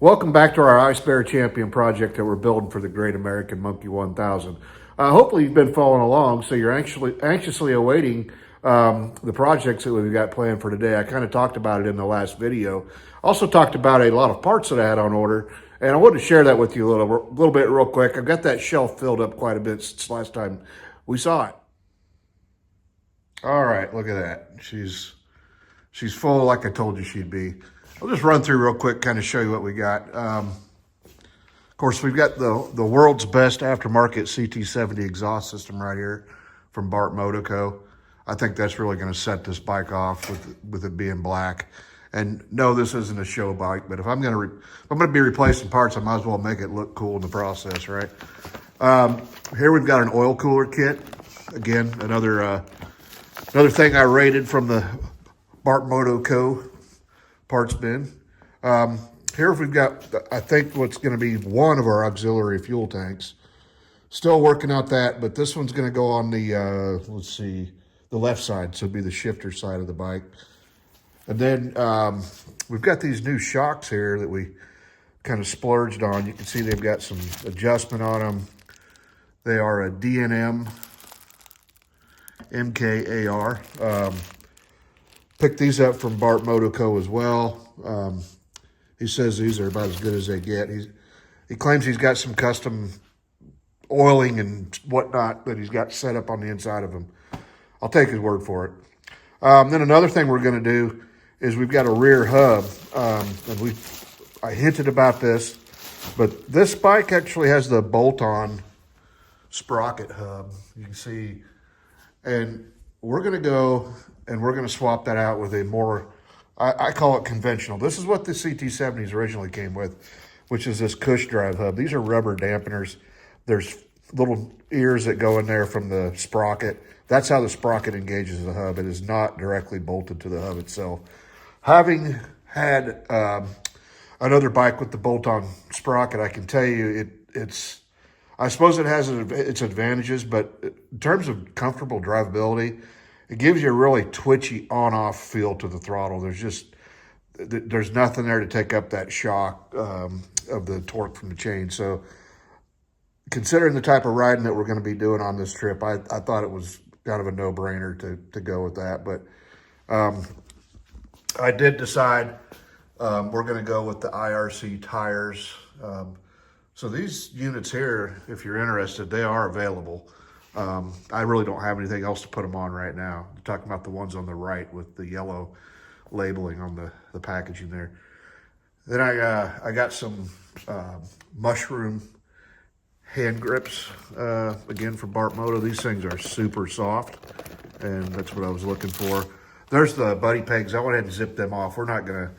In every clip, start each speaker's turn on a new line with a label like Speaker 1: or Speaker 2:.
Speaker 1: Welcome back to our Icebear Champion project that we're building for the Great American Monkey 1000. Hopefully you've been following along, so you're anxiously awaiting the projects that we've got planned for today. I kind of talked about it in the last video. Also talked about a lot of parts that I had on order, and I wanted to share that with you a little bit real quick. I've got that shelf filled up quite a bit since last time we saw it. All right, look at that. She's full like I told you she'd be. I'll just run through real quick, kind of show you what we got. Of course, we've got the world's best aftermarket CT70 exhaust system right here from Bart Moto Co. I think that's really going to set this bike off with it being black. And no, this isn't a show bike, but if I'm going to be replacing parts, I might as well make it look cool in the process, right? Here we've got an oil cooler kit. Again, another thing I rated from the Bart Moto Co. parts bin. Here we've got, I think, what's going to be one of our auxiliary fuel tanks. Still working out that, but this one's going to go on the, let's see, the left side, so it'd be the shifter side of the bike. And then we've got these new shocks here that we kind of splurged on. You can see they've got some adjustment on them. They are a D&M MKAR. Picked these up from Bart Moto Co. as well. He says these are about as good as they get. He claims he's got some custom oiling and whatnot that he's got set up on the inside of them. I'll take his word for it. Then another thing we're going to do is we've got a rear hub. And I hinted about this, but this bike actually has the bolt-on sprocket hub. You can see, and we're going to go and we're going to swap that out with a more, I call it conventional. This is what the CT70s originally came with, which is this cush drive hub. These are rubber dampeners. There's little ears that go in there from the sprocket. That's how the sprocket engages the hub. It is not directly bolted to the hub itself. Having had another bike with the bolt-on sprocket, I can tell you I suppose it has its advantages, but in terms of comfortable drivability, it gives you a really twitchy on-off feel to the throttle. There's nothing there to take up that shock of the torque from the chain. So considering the type of riding that we're going to be doing on this trip, I thought it was kind of a no-brainer to go with that. But I did decide we're going to go with the IRC tires. So these units here, if you're interested, they are available. I really don't have anything else to put them on right now. I'm talking about the ones on the right with the yellow labeling on the packaging there. Then I got some mushroom hand grips, again from Bart Moto. These things are super soft, and that's what I was looking for. There's the buddy pegs. I went ahead and zipped them off. We're not going to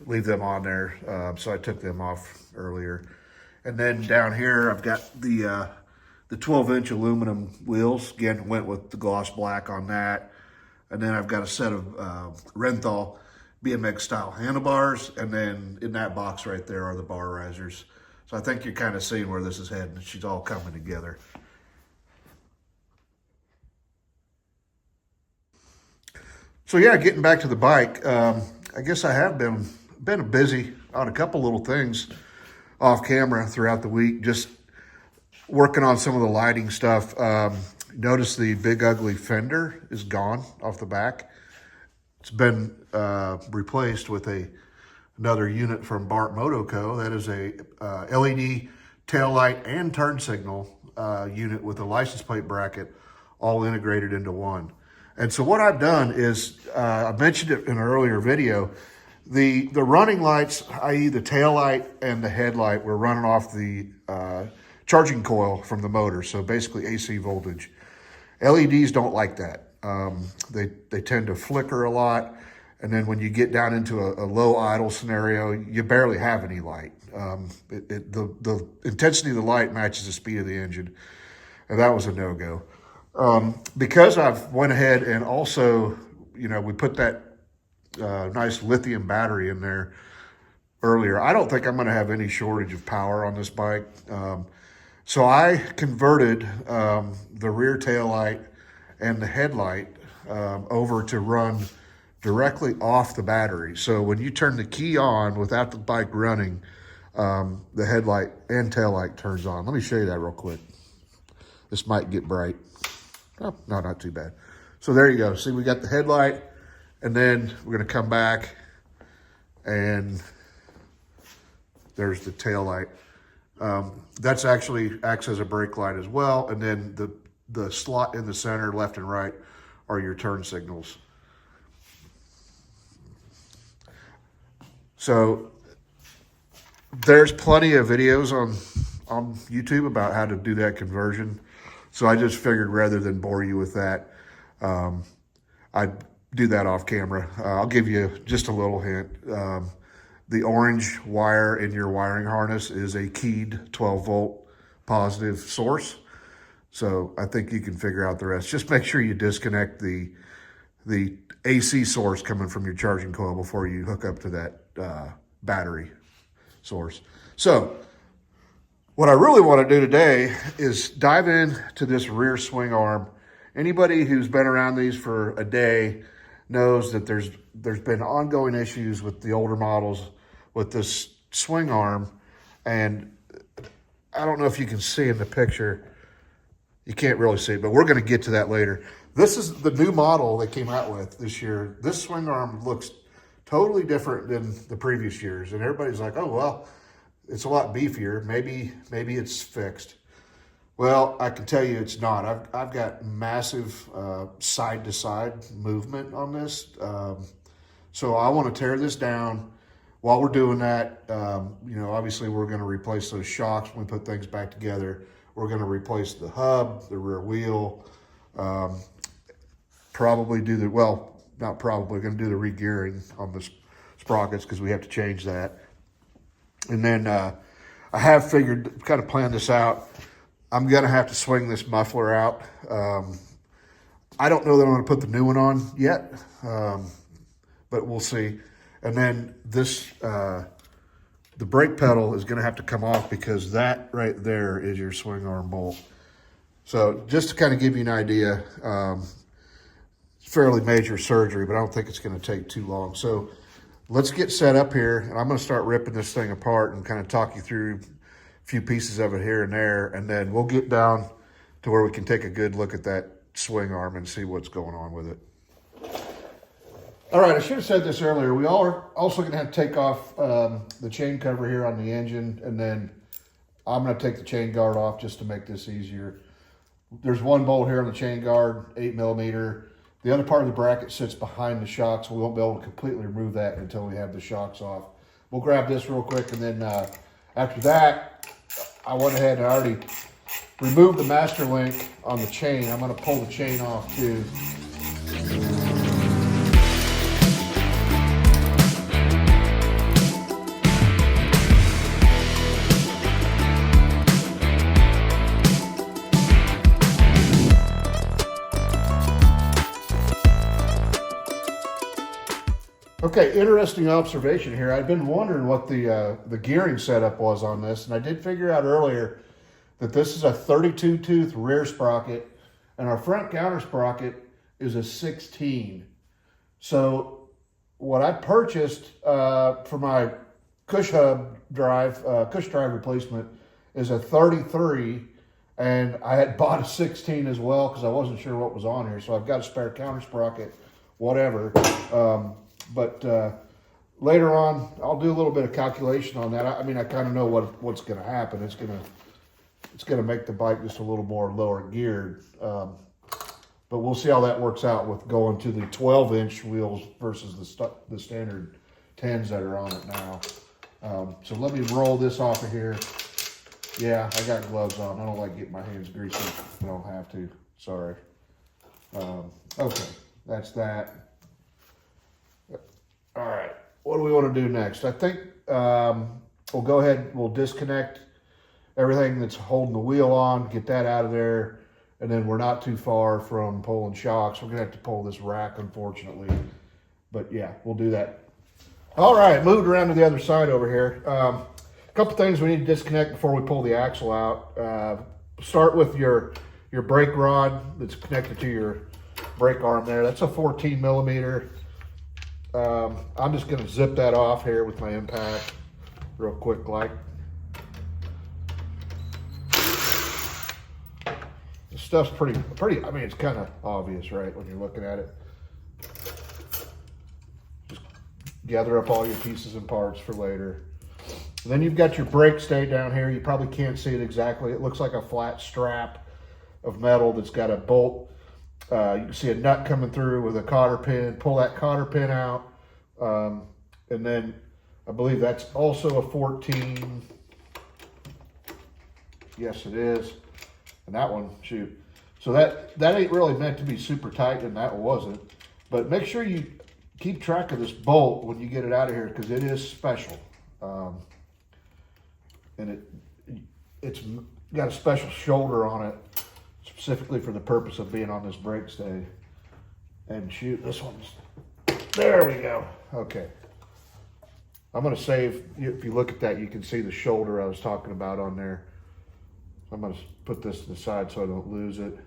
Speaker 1: leave them on there, so I took them off earlier. And then down here, I've got the 12-inch aluminum wheels. Again, went with the gloss black on that. And then I've got a set of Renthal BMX-style handlebars. And then in that box right there are the bar risers. So I think you're kind of seeing where this is heading. She's all coming together. So yeah, getting back to the bike, I guess I have been busy on a couple little things off camera throughout the week, just working on some of the lighting stuff. Notice the big ugly fender is gone off the back. It's been replaced with another unit from Bart Moto Co. That is a LED taillight and turn signal unit with a license plate bracket all integrated into one. And so what I've done is, I mentioned it in an earlier video, the running lights, i.e. the taillight and the headlight, were running off the charging coil from the motor, so basically AC voltage. LEDs don't like that. They tend to flicker a lot, and then when you get down into a low idle scenario, you barely have any light. The intensity of the light matches the speed of the engine, and that was a no-go. Because I've went ahead and also, we put that nice lithium battery in there earlier, I don't think I'm going to have any shortage of power on this bike. So I converted the rear tail light and the headlight over to run directly off the battery. So when you turn the key on without the bike running, the headlight and tail light turns on. Let me show you that real quick. This might get bright. Oh, no, not too bad. So there you go. See, we got the headlight, and then we're going to come back, and there's the tail light. That's actually acts as a brake light as well. And then the slot in the center, left and right, are your turn signals. So there's plenty of videos on YouTube about how to do that conversion. So I just figured rather than bore you with that, I'd do that off camera. I'll give you just a little hint. The orange wire in your wiring harness is a keyed 12 volt positive source. So I think you can figure out the rest. Just make sure you disconnect the AC source coming from your charging coil before you hook up to that battery source. So what I really want to do today is dive into this rear swing arm. Anybody who's been around these for a day knows that there's been ongoing issues with the older models with this swing arm. And I don't know if you can see in the picture. You can't really see it, but we're going to get to that later. This is the new model they came out with this year. This swing arm looks totally different than the previous years. And everybody's like, oh, well, it's a lot beefier. Maybe it's fixed. Well, I can tell you it's not. I've got massive side-to-side movement on this. So I want to tear this down. While we're doing that, obviously we're going to replace those shocks when we put things back together. We're going to replace the hub, the rear wheel, probably do the, well, not probably, going to do the re-gearing on the sprockets because we have to change that. And then I have figured, kind of planned this out. I'm going to have to swing this muffler out. I don't know that I'm going to put the new one on yet, but we'll see. And then this, the brake pedal is going to have to come off because that right there is your swing arm bolt. So just to kind of give you an idea, it's fairly major surgery, but I don't think it's going to take too long. So let's get set up here, and I'm going to start ripping this thing apart and kind of talk you through a few pieces of it here and there, and then we'll get down to where we can take a good look at that swing arm and see what's going on with it. All right, I should have said this earlier. We are also going to have to take off the chain cover here on the engine, and then I'm going to take the chain guard off just to make this easier. There's one bolt here on the chain guard, 8mm. The other part of the bracket sits behind the shocks. We won't be able to completely remove that until we have the shocks off. We'll grab this real quick, and then after that, I went ahead and I already removed the master link on the chain. I'm going to pull the chain off too. Okay, interesting observation here. I've been wondering what the gearing setup was on this, and I did figure out earlier that this is a 32-tooth rear sprocket, and our front counter sprocket is a 16. So what I purchased for my cush drive replacement is a 33, and I had bought a 16 as well because I wasn't sure what was on here. So I've got a spare counter sprocket, whatever. But later on, I'll do a little bit of calculation on that. I mean, I kind of know what's going to happen. It's going to make the bike just a little more lower geared. But we'll see how that works out with going to the 12-inch wheels versus the standard 10s that are on it now. So let me roll this off of here. Yeah, I got gloves on. I don't like getting my hands greasy if I don't have to. Sorry. Okay, that's that. All right, what do we want to do next? I think we'll go ahead, we'll disconnect everything that's holding the wheel on, get that out of there, and then we're not too far from pulling shocks. We're going to have to pull this rack, unfortunately, but yeah, we'll do that. All right, moved around to the other side over here. A couple things we need to disconnect before we pull the axle out. Start with your brake rod that's connected to your brake arm there. That's a 14mm. I'm just going to zip that off here with my impact. real quick like. This stuff's pretty, I mean, it's kind of obvious, right, when you're looking at it. Just gather up all your pieces and parts for later. And then you've got your brake stay down here. You probably can't see it exactly. It looks like a flat strap of metal that's got a bolt. You can see a nut coming through with a cotter pin. Pull that cotter pin out. And then I believe that's also a 14. Yes, it is. And that one, shoot. So that ain't really meant to be super tight, and that wasn't. But make sure you keep track of this bolt when you get it out of here, because it is special. And it's got a special shoulder on it, specifically for the purpose of being on this brake stay. And shoot, this one's, there we go. Okay. I'm gonna save, if you look at that, you can see the shoulder I was talking about on there. I'm gonna put this to the side so I don't lose it.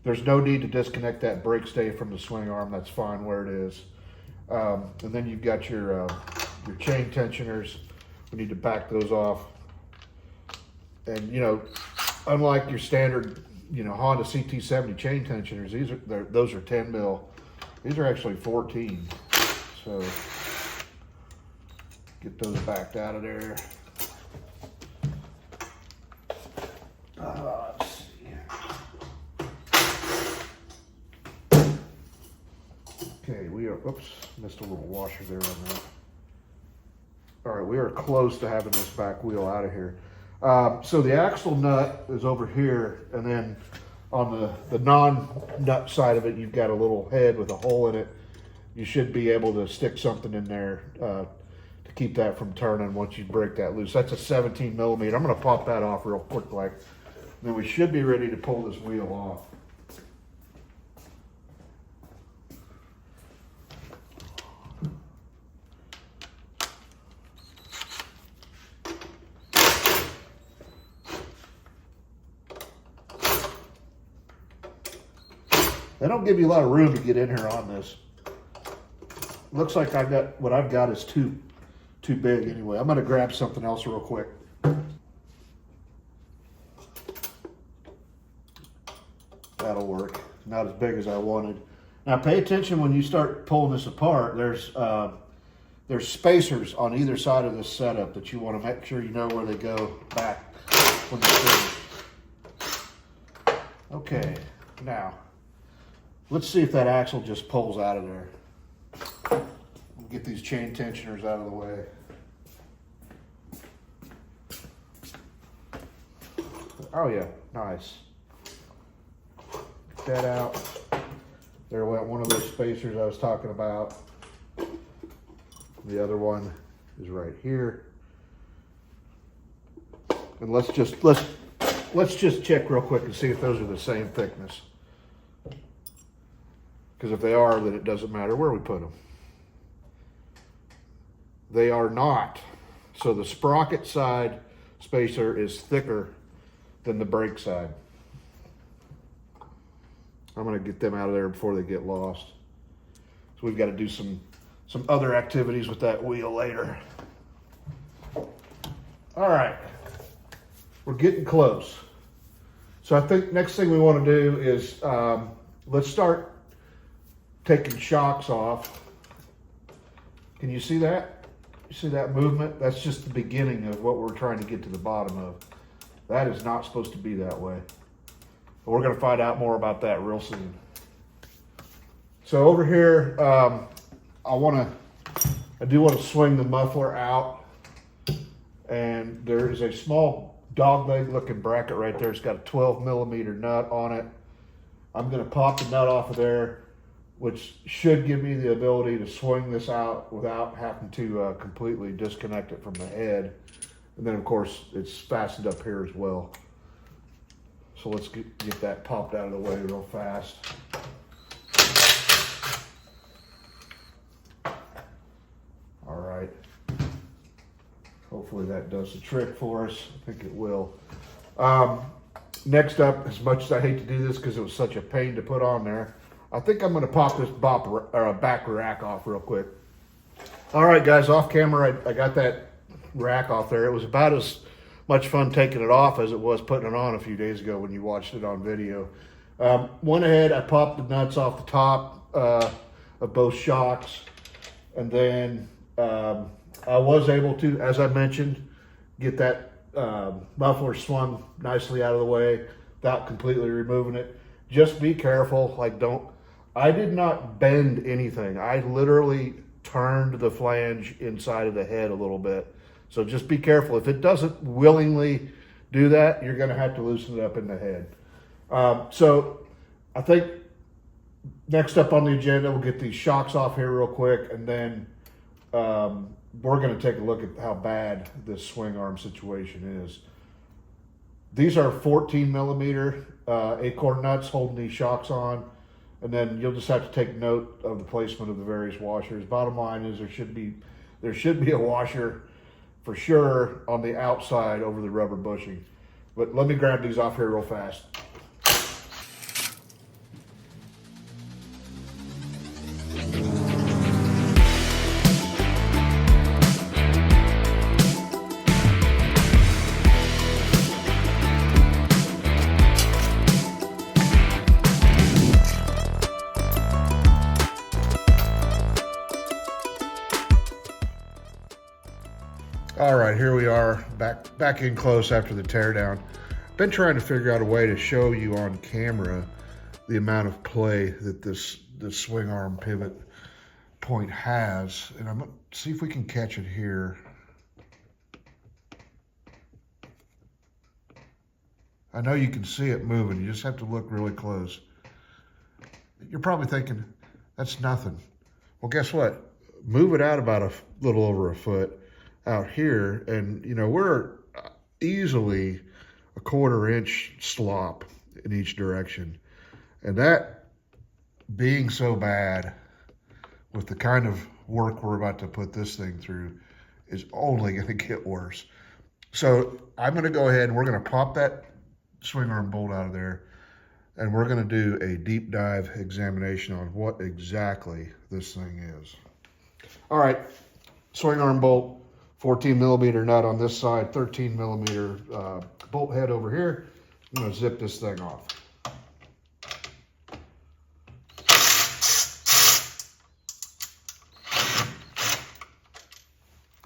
Speaker 1: There's no need to disconnect that brake stay from the swing arm. That's fine where it is. And then you've got your chain tensioners. We need to back those off. And you know, unlike your standard, you know, Honda CT70 chain tensioners, those are 10 mil. These are actually 14. So get those backed out of there. Let's see. Okay, we are, oops, missed a little washer there on that. All right, we are close to having this back wheel out of here. So the axle nut is over here, and then on the non-nut side of it, you've got a little head with a hole in it. You should be able to stick something in there to keep that from turning once you break that loose. That's a 17 millimeter. I'm gonna pop that off real quick like, then we should be ready to pull this wheel off. They don't give you a lot of room to get in here on this. Looks like what I've got is too big anyway. I'm gonna grab something else real quick. That'll work. Not as big as I wanted. Now pay attention when you start pulling this apart. There's spacers on either side of this setup that you want to make sure you know where they go back when you're finished. Okay, now let's see if that axle just pulls out of there. Get these chain tensioners out of the way. Oh yeah, nice. Get that out. There went one of those spacers I was talking about. The other one is right here. And let's just check real quick and see if those are the same thickness. Because if they are, then it doesn't matter where we put them. They are not. So the sprocket side spacer is thicker than the brake side. I'm gonna get them out of there before they get lost. So we've got to do some other activities with that wheel later. All right, we're getting close. So I think next thing we want to do is let's start taking shocks off. Can you see that? You see that movement? That's just the beginning of what we're trying to get to the bottom of. That is not supposed to be that way. But we're going to find out more about that real soon. So over here, I do want to swing the muffler out. And there is a small dogleg looking bracket right there. It's got a 12 millimeter nut on it. I'm going to pop the nut off of there, which should give me the ability to swing this out without having to completely disconnect it from the head. And then of course it's fastened up here as well. So let's get that popped out of the way real fast. All right. Hopefully that does the trick for us. I think it will. Next up, as much as I hate to do this because it was such a pain to put on there, I think I'm going to pop this back rack off real quick. All right, guys, off camera, I got that rack off there. It was about as much fun taking it off as it was putting it on a few days ago when you watched it on video. Went ahead, I popped the nuts off the top of both shocks, and then I was able to, as I mentioned, get that muffler swung nicely out of the way without completely removing it. Just be careful, I did not bend anything. I literally turned the flange inside of the head a little bit. So just be careful. If it doesn't willingly do that, you're gonna have to loosen it up in the head. So I think next up on the agenda, we'll get these shocks off here real quick, and then we're going to take a look at how bad this swing arm situation is. These are 14 millimeter acorn nuts holding these shocks on, and then you'll just have to take note of the placement of the various washers. Bottom line is there should be a washer for sure on the outside over the rubber bushing. But let me grab these off here real fast. All right, here we are, back in close after the teardown. Been trying to figure out a way to show you on camera the amount of play that this swing arm pivot point has, and I'm gonna see if we can catch it here. I know you can see it moving. You just have to look really close. You're probably thinking, that's nothing. Well, guess what? Move it out about a little over a foot out here, and we're easily a 1/4 inch slop in each direction, and that being so bad with the kind of work we're about to put this thing through is only going to get worse. So I'm going to go ahead and we're going to pop that swing arm bolt out of there, and we're going to do a deep dive examination on what exactly this thing is. All right, swing arm bolt, 14 millimeter nut on this side, 13 millimeter bolt head over here. I'm going to zip this thing off.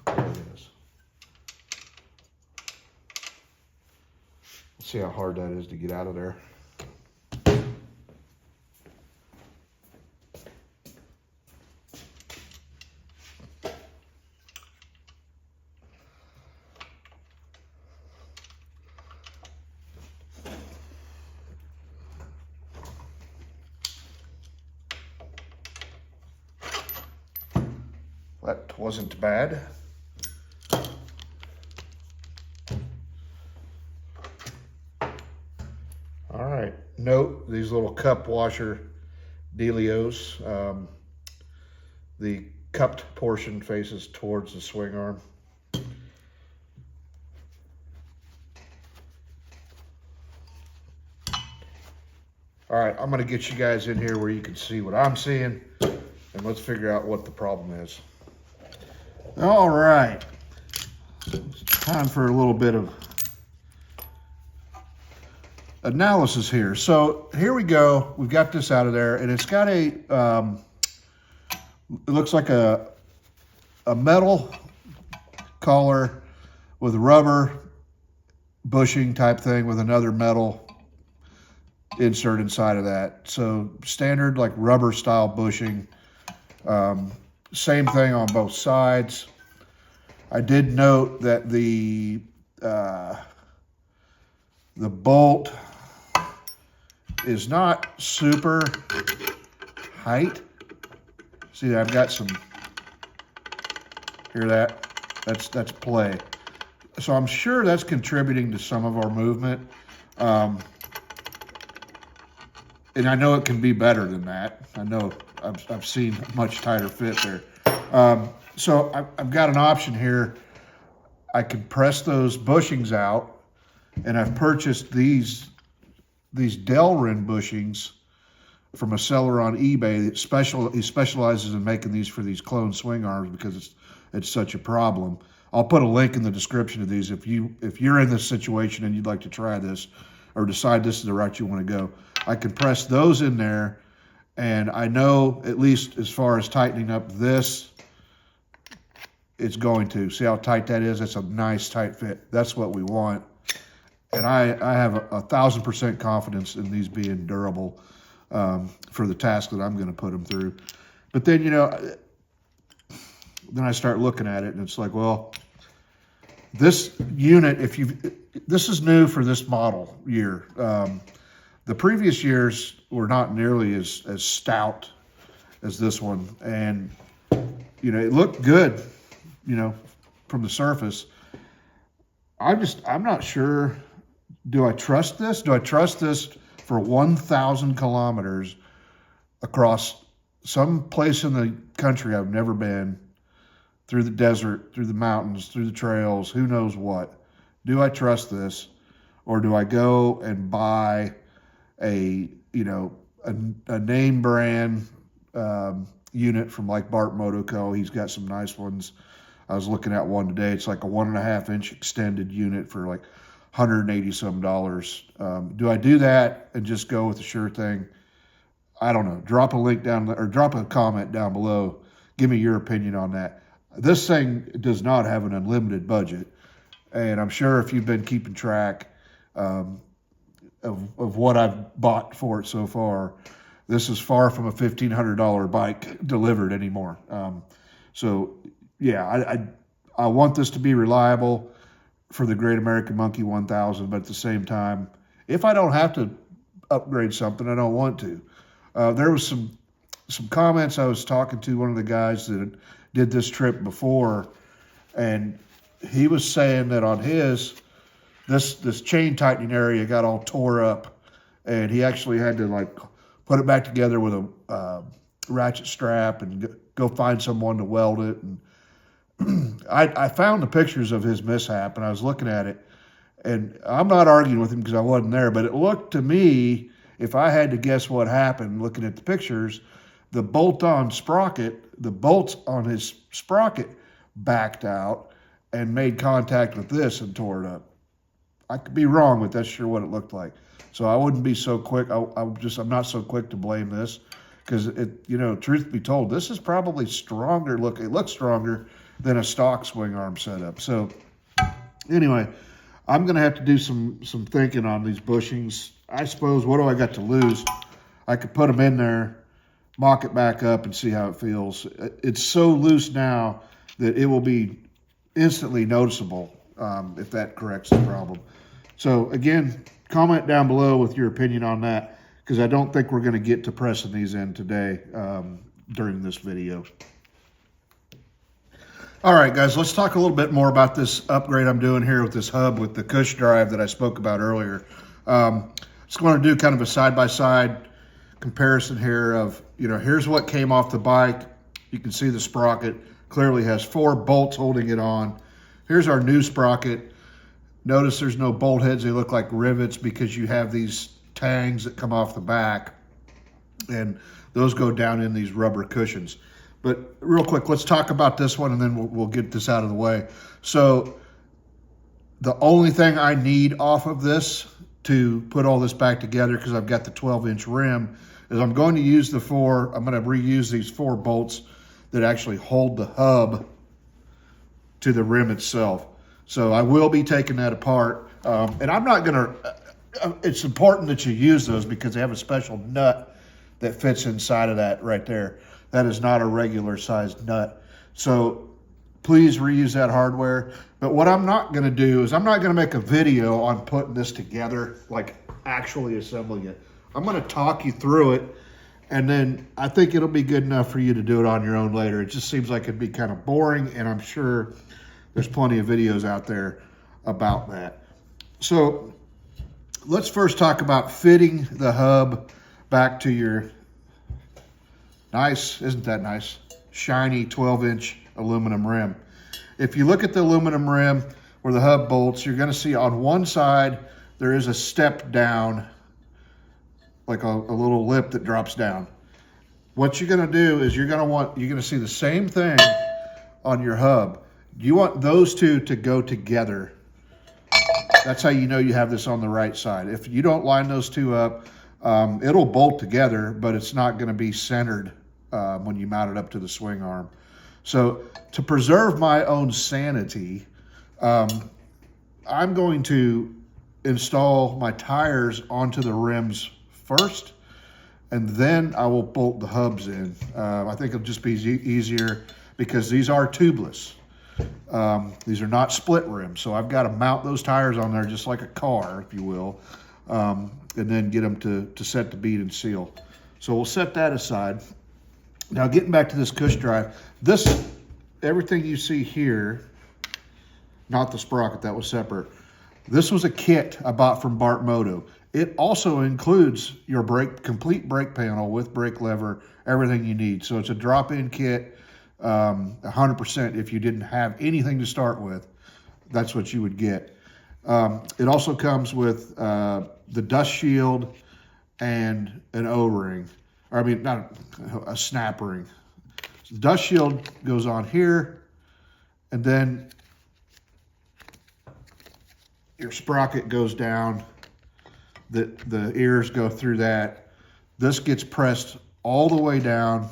Speaker 1: There it is. Let's see how hard that is to get out of there. That wasn't bad. All right, note these little cup washer dealios. The cupped portion faces towards the swing arm. All right, I'm gonna get you guys in here where you can see what I'm seeing, and let's figure out what the problem is. All right, time for a little bit of analysis here. So here we go. We've got this out of there, and it's got a, it looks like a metal collar with rubber bushing type thing with another metal insert inside of that. So standard like rubber style bushing. Same thing on both sides. I did note that the bolt is not super height. See, I've got some, hear that? That's play. So I'm sure that's contributing to some of our movement. And I know it can be better than that. I know I've seen a much tighter fit there. So I've got an option here. I could press those bushings out, and I've purchased these Delrin bushings from a seller on eBay. He specializes in making these for these clone swing arms because it's such a problem. I'll put a link in the description of these if you're in this situation and you'd like to try this or decide this is the route you want to go. I can press those in there, and I know, at least as far as tightening up this, it's going to. See how tight that is? That's a nice tight fit. That's what we want. And I have 1,000% confidence in these being durable for the task that I'm going to put them through. But then, you know, then I start looking at it, and it's like, well, this unit, this is new for this model year. The previous years were not nearly as stout as this one. And, you know, it looked good, you know, from the surface. I'm not sure. Do I trust this? Do I trust this for 1,000 kilometers across some place in the country I've never been, through the desert, through the mountains, through the trails, who knows what? Do I trust this? Or do I go and buy a name brand unit from like Bart Motoco? He's got some nice ones. I was looking at one today. It's like a 1.5 inch extended unit for like $180 some. Do I do that and just go with the sure thing? I don't know. Drop a link down, or drop a comment down below. Give me your opinion on that. This thing does not have an unlimited budget, and I'm sure if you've been keeping track of what I've bought for it so far, this is far from a $1,500 bike delivered anymore. So yeah, I want this to be reliable for the Great American Monkey 1000, but at the same time, if I don't have to upgrade something, I don't want to. There was some comments. I was talking to one of the guys that did this trip before, and he was saying that on his, this chain tightening area got all tore up, and he actually had to like put it back together with a ratchet strap and go find someone to weld it. And I found the pictures of his mishap, and I was looking at it, and I'm not arguing with him because I wasn't there, but it looked to me, if I had to guess what happened looking at the pictures, the bolt-on sprocket, the bolts on his sprocket backed out and made contact with this and tore it up. I could be wrong, but that's sure what it looked like. So I wouldn't be so quick. I'm not so quick to blame this, because truth be told, this is probably stronger. Look, it looks stronger than a stock swing arm setup. So anyway, I'm going to have to do some thinking on these bushings. I suppose, what do I got to lose? I could put them in there, mock it back up, and see how it feels. It's so loose now that it will be instantly noticeable if that corrects the problem. So again, comment down below with your opinion on that, because I don't think we're going to get to pressing these in today during this video. All right, guys, let's talk a little bit more about this upgrade I'm doing here with this hub with the Cush drive that I spoke about earlier. Just going to do kind of a side-by-side comparison here of, here's what came off the bike. You can see the sprocket clearly has 4 bolts holding it on. Here's our new sprocket. Notice there's no bolt heads. They look like rivets because you have these tangs that come off the back, and those go down in these rubber cushions. But real quick, let's talk about this one, and then we'll get this out of the way. So the only thing I need off of this to put all this back together, because I've got the 12-inch rim, is I'm going to use I'm going to reuse these 4 bolts that actually hold the hub to the rim itself. So I will be taking that apart. And I'm not going to, it's important that you use those because they have a special nut that fits inside of that right there. That is not a regular sized nut. So please reuse that hardware. But what I'm not going to do is I'm not going to make a video on putting this together, like actually assembling it. I'm going to talk you through it, and then I think it'll be good enough for you to do it on your own later. It just seems like it'd be kind of boring, and I'm sure there's plenty of videos out there about that. So let's first talk about fitting the hub back to your nice, isn't that nice, shiny 12-inch aluminum rim. If you look at the aluminum rim where the hub bolts, you're going to see on one side there is a step down, like a little lip that drops down. What you're going to do is you're going to see the same thing on your hub. You want those two to go together. That's how you know you have this on the right side. If you don't line those two up, it'll bolt together, but it's not going to be centered when you mount it up to the swing arm. So to preserve my own sanity, I'm going to install my tires onto the rims first, and then I will bolt the hubs in. I think it'll just be easier because these are tubeless. These are not split rims, so I've got to mount those tires on there just like a car, if you will, and then get them to set the bead and seal. So we'll set that aside. Now, getting back to this cush drive, everything you see here, not the sprocket, that was separate. This was a kit I bought from Bart Moto. It also includes your complete brake panel with brake lever, everything you need. So it's a drop-in kit, 100% if you didn't have anything to start with. That's what you would get. It also comes with the dust shield and an O-ring. I mean, not a snap ring. Dust shield goes on here, and then your sprocket goes down. The ears go through that. This gets pressed all the way down.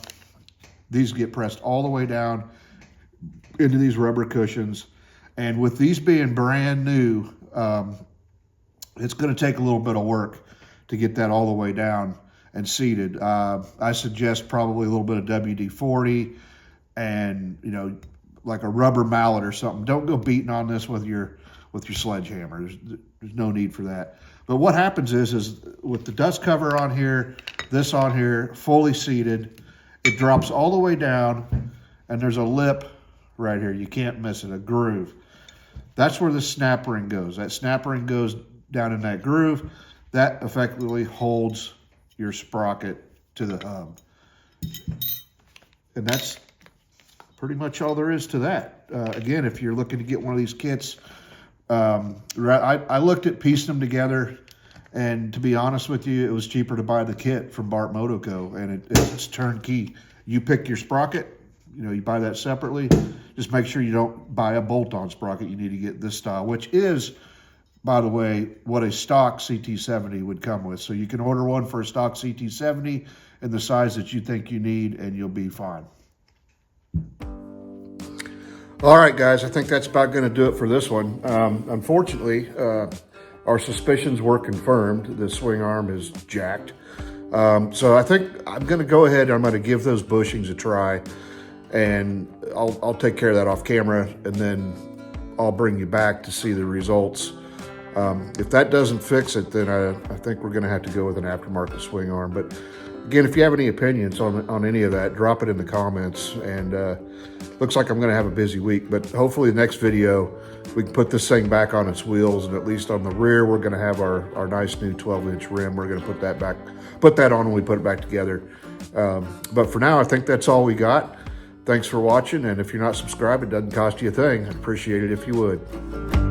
Speaker 1: These get pressed all the way down into these rubber cushions. And with these being brand new, it's going to take a little bit of work to get that all the way down and seated. I suggest probably a little bit of WD-40 and, like a rubber mallet or something. Don't go beating on this with your sledgehammer. There's no need for that. But what happens is with the dust cover on here, this on here, fully seated, it drops all the way down, and there's a lip right here. You can't miss it, a groove. That's where the snap ring goes. That snap ring goes down in that groove. That effectively holds your sprocket to the hub. And that's pretty much all there is to that. Again, if you're looking to get one of these kits, I looked at piecing them together, and to be honest with you, it was cheaper to buy the kit from Bart Moto Co. And it's turnkey. You pick your sprocket, you buy that separately. Just make sure you don't buy a bolt-on sprocket. You need to get this style, which is, by the way, what a stock CT70 would come with. So you can order one for a stock CT70 in the size that you think you need, and you'll be fine. All right, guys, I think that's about going to do it for this one. Unfortunately, our suspicions were confirmed. The swing arm is jacked. So I think I'm going to go ahead and I'm going to give those bushings a try, and I'll take care of that off camera, and then I'll bring you back to see the results. If that doesn't fix it, then I think we're going to have to go with an aftermarket swing arm. But again, if you have any opinions on any of that, drop it in the comments. And looks like I'm going to have a busy week, but hopefully the next video we can put this thing back on its wheels, and at least on the rear we're going to have our nice new 12-inch rim. We're going to put that on when we put it back together. But for now, I think that's all we got. Thanks for watching, and if you're not subscribed, it doesn't cost you a thing. I'd appreciate it if you would.